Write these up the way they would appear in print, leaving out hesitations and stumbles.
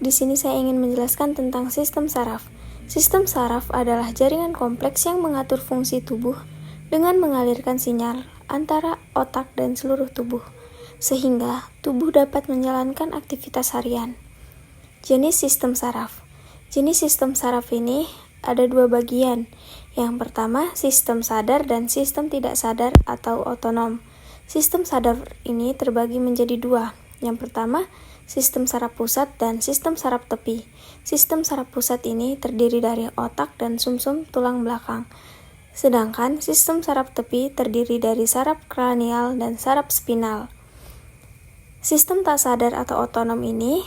Baik, di sini saya ingin menjelaskan tentang sistem saraf. Sistem saraf adalah jaringan kompleks yang mengatur fungsi tubuh dengan mengalirkan sinyal antara otak dan seluruh tubuh, sehingga tubuh dapat menjalankan aktivitas harian. Jenis sistem saraf. Jenis sistem saraf ini ada dua bagian. Yang pertama, sistem sadar dan sistem tidak sadar atau otonom. Sistem sadar ini terbagi menjadi dua. Yang pertama, sistem saraf pusat dan sistem saraf tepi. Sistem saraf pusat ini terdiri dari otak dan sumsum tulang belakang. Sedangkan sistem saraf tepi terdiri dari saraf kranial dan saraf spinal. Sistem tak sadar atau otonom ini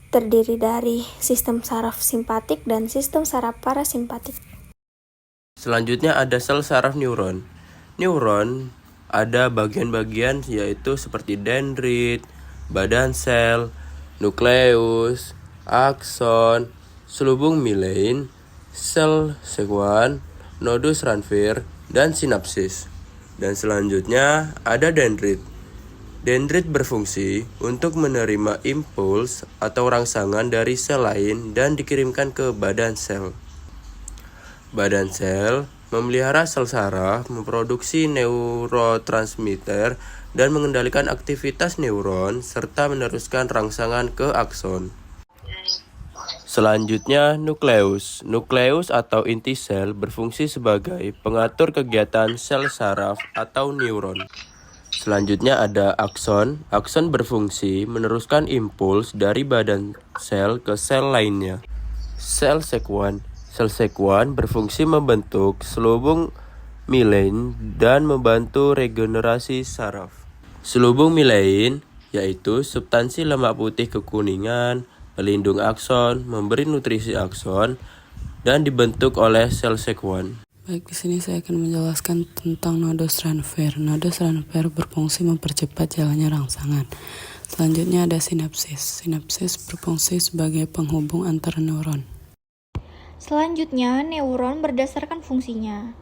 terdiri dari sistem saraf simpatik dan sistem saraf parasimpatik. Selanjutnya ada sel saraf neuron. Neuron ada bagian-bagian yaitu seperti dendrit, badan sel, nukleus, akson, selubung milein, sel sekuan, nodus Ranvier, dan sinapsis. Dan selanjutnya ada dendrit. Dendrit berfungsi untuk menerima impuls atau rangsangan dari sel lain dan dikirimkan ke badan sel. Badan sel memelihara sel saraf, memproduksi neurotransmitter, dan mengendalikan aktivitas neuron, serta meneruskan rangsangan ke akson. Selanjutnya, nukleus. Nukleus atau inti sel berfungsi sebagai pengatur kegiatan sel saraf atau neuron. Selanjutnya ada akson. Akson berfungsi meneruskan impuls dari badan sel ke sel lainnya. Sel sekuan. Sel sekuan berfungsi membentuk selubung milein dan membantu regenerasi saraf. Selubung milein yaitu substansi lemak putih kekuningan, pelindung akson, memberi nutrisi akson, dan dibentuk oleh sel sekuan. Baik, di sini saya akan menjelaskan tentang nodus Ranvier. Nodus Ranvier berfungsi mempercepat jalannya rangsangan. Selanjutnya ada sinapsis. Sinapsis berfungsi sebagai penghubung antara neuron. Selanjutnya, neuron berdasarkan fungsinya.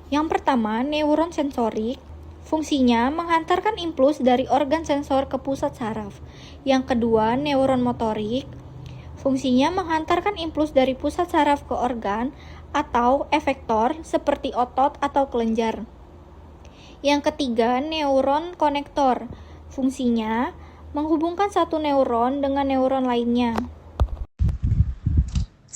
Yang pertama, neuron sensorik. Fungsinya menghantarkan impuls dari organ sensor ke pusat saraf. Yang kedua, neuron motorik. Fungsinya menghantarkan impuls dari pusat saraf ke organ atau efektor seperti otot atau kelenjar. Yang ketiga, neuron konektor. Fungsinya menghubungkan satu neuron dengan neuron lainnya.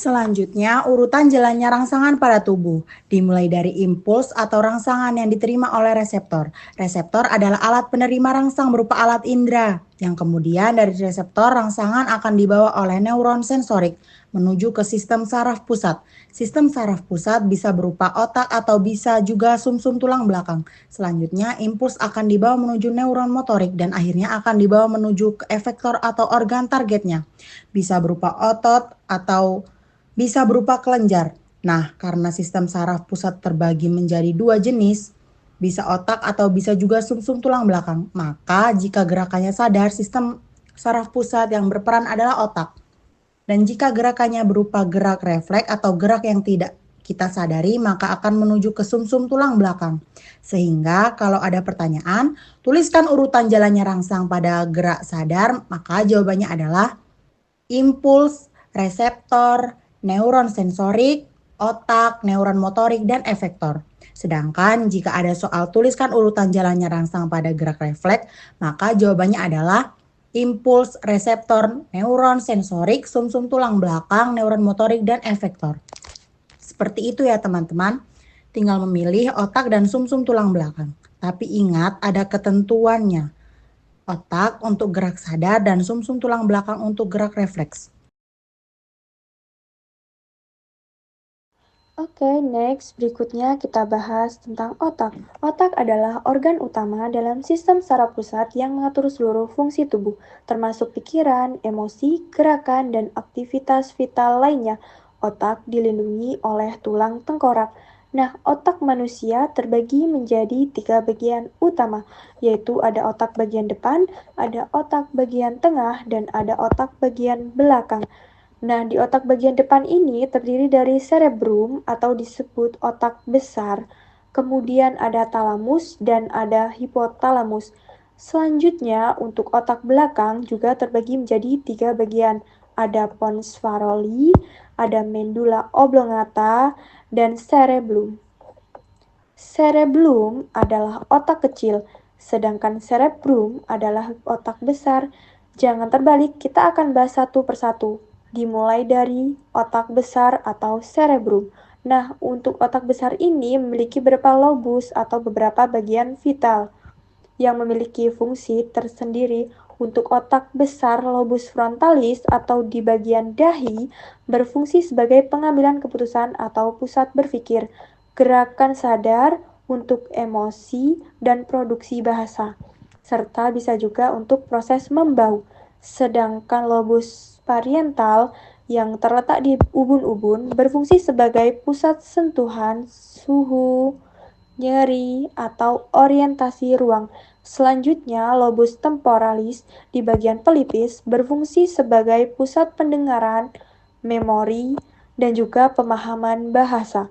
Selanjutnya, urutan jalannya rangsangan pada tubuh, dimulai dari impuls atau rangsangan yang diterima oleh reseptor. Reseptor adalah alat penerima rangsang berupa alat indera, yang kemudian dari reseptor rangsangan akan dibawa oleh neuron sensorik menuju ke sistem saraf pusat. Sistem saraf pusat bisa berupa otak atau bisa juga sumsum tulang belakang. Selanjutnya, impuls akan dibawa menuju neuron motorik dan akhirnya akan dibawa menuju ke efektor atau organ targetnya. Bisa berupa otot atau bisa berupa kelenjar. Nah, karena sistem saraf pusat terbagi menjadi dua jenis, bisa otak atau bisa juga sumsum tulang belakang. Maka jika gerakannya sadar, sistem saraf pusat yang berperan adalah otak. Dan jika gerakannya berupa gerak refleks atau gerak yang tidak kita sadari, maka akan menuju ke sumsum tulang belakang. Sehingga kalau ada pertanyaan, tuliskan urutan jalannya rangsang pada gerak sadar, maka jawabannya adalah impuls, reseptor, neuron sensorik, otak, neuron motorik, dan efektor. Sedangkan jika ada soal tuliskan urutan jalannya rangsang pada gerak refleks, maka jawabannya adalah impuls, reseptor, neuron sensorik, sumsum tulang belakang, neuron motorik, dan efektor. Seperti itu ya teman-teman, tinggal memilih otak dan sumsum tulang belakang. Tapi ingat ada ketentuannya, otak untuk gerak sadar dan sumsum tulang belakang untuk gerak refleks. Oke, next berikutnya kita bahas tentang otak. Otak adalah organ utama dalam sistem saraf pusat yang mengatur seluruh fungsi tubuh, termasuk pikiran, emosi, gerakan, dan aktivitas vital lainnya. Otak dilindungi oleh tulang tengkorak. Nah, otak manusia terbagi menjadi 3 bagian utama, yaitu ada otak bagian depan, ada otak bagian tengah, dan ada otak bagian belakang. Nah, di otak bagian depan ini terdiri dari cerebrum atau disebut otak besar, kemudian ada talamus dan ada hipotalamus. Selanjutnya, untuk otak belakang juga terbagi menjadi 3 bagian. ada pons faroli, ada medulla oblongata, dan cerebellum. Cerebellum adalah otak kecil, sedangkan cerebrum adalah otak besar. Jangan terbalik, kita akan bahas satu persatu. Dimulai dari otak besar atau cerebrum. Nah, untuk otak besar ini memiliki beberapa lobus atau beberapa bagian vital yang memiliki fungsi tersendiri. Untuk otak besar, lobus frontalis atau di bagian dahi berfungsi sebagai pengambilan keputusan atau pusat berpikir, gerakan sadar, untuk emosi dan produksi bahasa, serta bisa juga untuk proses membau. Sedangkan lobus parietal yang terletak di ubun-ubun berfungsi sebagai pusat sentuhan, suhu, nyeri, atau orientasi ruang. Selanjutnya, lobus temporalis di bagian pelipis berfungsi sebagai pusat pendengaran, memori, dan juga pemahaman bahasa.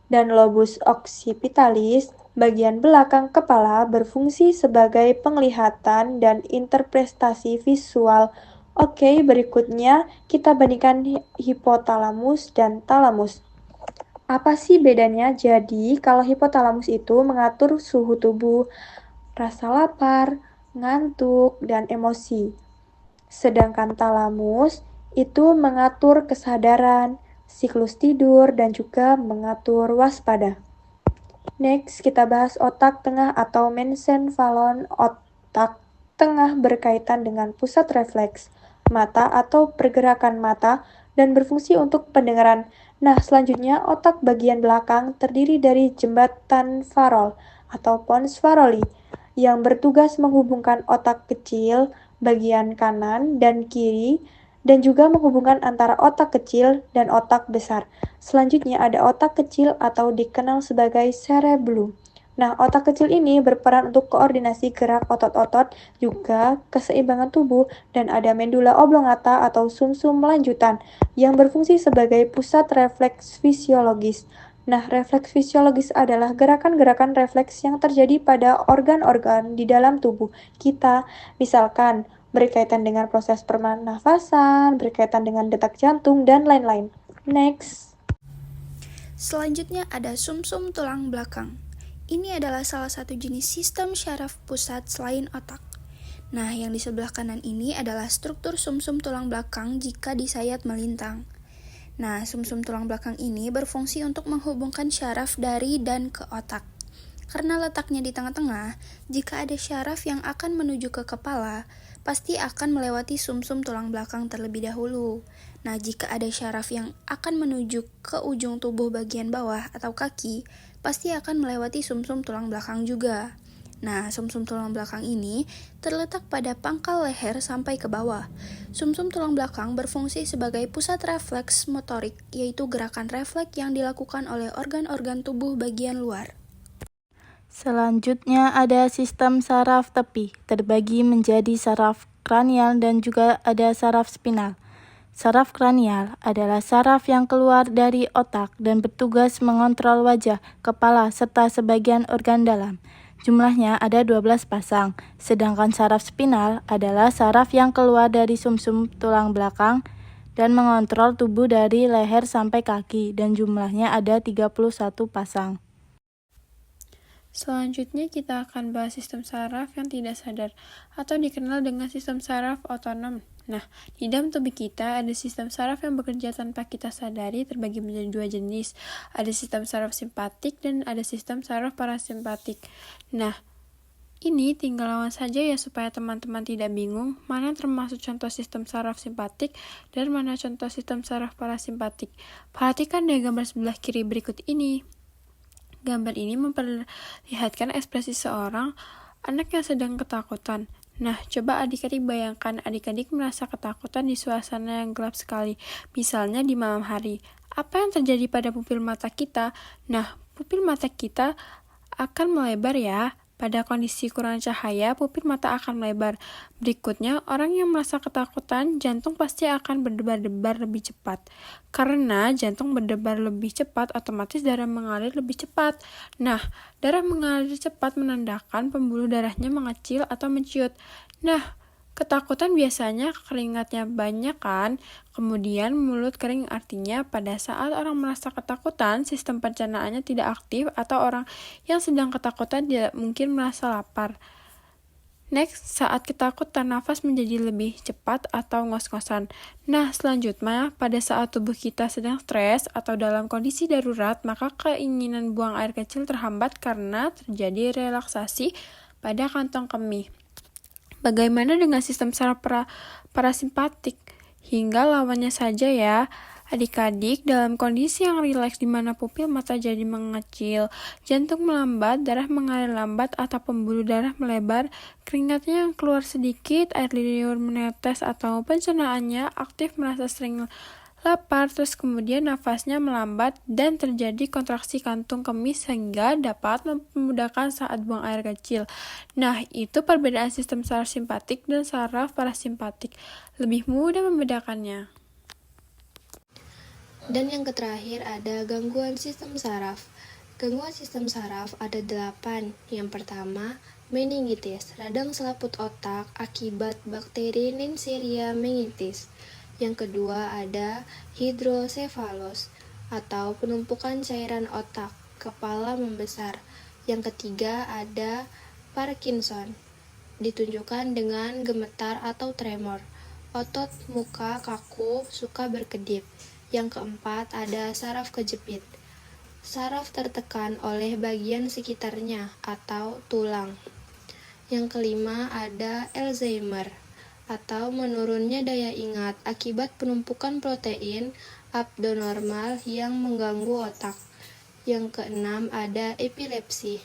Dan lobus occipitalis bagian belakang kepala berfungsi sebagai penglihatan dan interpretasi visual. Oke, berikutnya kita bandingkan hipotalamus dan talamus. Apa sih bedanya? Jadi, kalau hipotalamus itu mengatur suhu tubuh, rasa lapar, ngantuk, dan emosi. Sedangkan talamus itu mengatur kesadaran, siklus tidur, dan juga mengatur waspada. Next, kita bahas otak tengah atau mesencephalon. Otak tengah berkaitan dengan pusat refleks, mata atau pergerakan mata, dan berfungsi untuk pendengaran. Nah, selanjutnya otak bagian belakang terdiri dari jembatan farol atau pons faroli yang bertugas menghubungkan otak kecil bagian kanan dan kiri dan juga menghubungkan antara otak kecil dan otak besar. Selanjutnya ada otak kecil atau dikenal sebagai cerebellum. Nah, otak kecil ini berperan untuk koordinasi gerak otot-otot, juga keseimbangan tubuh, dan ada medulla oblongata atau sumsum lanjutan yang berfungsi sebagai pusat refleks fisiologis. Nah, refleks fisiologis adalah gerakan-gerakan refleks yang terjadi pada organ-organ di dalam tubuh kita, misalkan berkaitan dengan proses pernafasan, berkaitan dengan detak jantung, dan lain-lain. Next. Selanjutnya ada sumsum tulang belakang. Ini adalah salah satu jenis sistem syaraf pusat selain otak. Nah, yang di sebelah kanan ini adalah struktur sumsum tulang belakang jika disayat melintang. Nah, sumsum tulang belakang ini berfungsi untuk menghubungkan syaraf dari dan ke otak. Karena letaknya di tengah-tengah, jika ada syaraf yang akan menuju ke kepala, pasti akan melewati sumsum tulang belakang terlebih dahulu. Nah, jika ada syaraf yang akan menuju ke ujung tubuh bagian bawah atau kaki, pasti akan melewati sumsum tulang belakang juga. Nah, sumsum tulang belakang ini terletak pada pangkal leher sampai ke bawah. Sumsum tulang belakang berfungsi sebagai pusat refleks motorik, yaitu gerakan refleks yang dilakukan oleh organ-organ tubuh bagian luar. Selanjutnya ada sistem saraf tepi, terbagi menjadi saraf kranial dan juga ada saraf spinal. Saraf kranial adalah saraf yang keluar dari otak dan bertugas mengontrol wajah, kepala, serta sebagian organ dalam. Jumlahnya ada 12 pasang, sedangkan saraf spinal adalah saraf yang keluar dari sumsum tulang belakang dan mengontrol tubuh dari leher sampai kaki dan jumlahnya ada 31 pasang. Selanjutnya kita akan bahas sistem saraf yang tidak sadar atau dikenal dengan sistem saraf otonom. Nah, di dalam tubuh kita ada sistem saraf yang bekerja tanpa kita sadari terbagi menjadi dua jenis. Ada sistem saraf simpatik dan ada sistem saraf parasimpatik. Nah, ini tinggal lawan saja ya supaya teman-teman tidak bingung mana termasuk contoh sistem saraf simpatik dan mana contoh sistem saraf parasimpatik. Perhatikan di gambar sebelah kiri berikut ini. Gambar ini memperlihatkan ekspresi seorang anak yang sedang ketakutan. Nah, coba adik-adik bayangkan adik-adik merasa ketakutan di suasana yang gelap sekali, misalnya di malam hari. Apa yang terjadi pada pupil mata kita? Nah, pupil mata kita akan melebar ya. Pada kondisi kurang cahaya, pupil mata akan melebar. Berikutnya, orang yang merasa ketakutan, jantung pasti akan berdebar-debar lebih cepat. Karena jantung berdebar lebih cepat, otomatis darah mengalir lebih cepat. Nah, darah mengalir cepat menandakan pembuluh darahnya mengecil atau menciut. Nah, Ketakutan biasanya keringatnya banyak kan? Kemudian mulut kering, artinya pada saat orang merasa ketakutan, sistem pencernaannya tidak aktif atau orang yang sedang ketakutan tidak mungkin merasa lapar. Next, saat ketakutan, nafas menjadi lebih cepat atau ngos-ngosan. Nah, selanjutnya, pada saat tubuh kita sedang stres atau dalam kondisi darurat, maka keinginan buang air kecil terhambat karena terjadi relaksasi pada kantong kemih. Bagaimana dengan sistem saraf parasimpatik? Hingga lawannya saja ya. Adik-adik, dalam kondisi yang rileks di mana pupil mata jadi mengecil, jantung melambat, darah mengalir lambat atau pembuluh darah melebar, keringatnya yang keluar sedikit, air liur menetes atau pencernaannya aktif, merasa sering lapar, terus kemudian nafasnya melambat dan terjadi kontraksi kantung kemih sehingga dapat memudahkan saat buang air kecil. Nah, itu perbedaan sistem saraf simpatik dan saraf parasimpatik. Lebih mudah membedakannya. Dan yang terakhir ada gangguan sistem saraf. Gangguan sistem saraf ada 8. Yang pertama, meningitis, radang selaput otak akibat bakteri Neisseria meningis. Yang kedua ada hidrosefalos atau penumpukan cairan otak, kepala membesar. Yang ketiga ada Parkinson, ditunjukkan dengan gemetar atau tremor. Otot muka kaku, suka berkedip. Yang keempat ada saraf kejepit. Saraf tertekan oleh bagian sekitarnya atau tulang. Yang kelima ada Alzheimer atau menurunnya daya ingat akibat penumpukan protein abnormal yang mengganggu otak. Yang keenam ada epilepsi,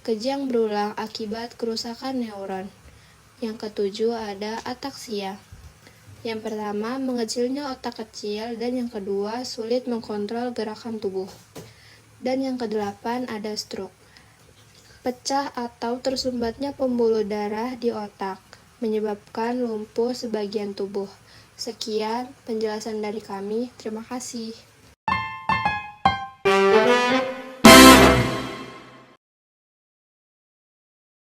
kejang berulang akibat kerusakan neuron. Yang ketujuh ada ataksia. Yang pertama, mengecilnya otak kecil, dan yang kedua, sulit mengkontrol gerakan tubuh. Dan yang kedelapan ada stroke, pecah atau tersumbatnya pembuluh darah di otak, menyebabkan lumpuh sebagian tubuh. Sekian penjelasan dari kami, terima kasih.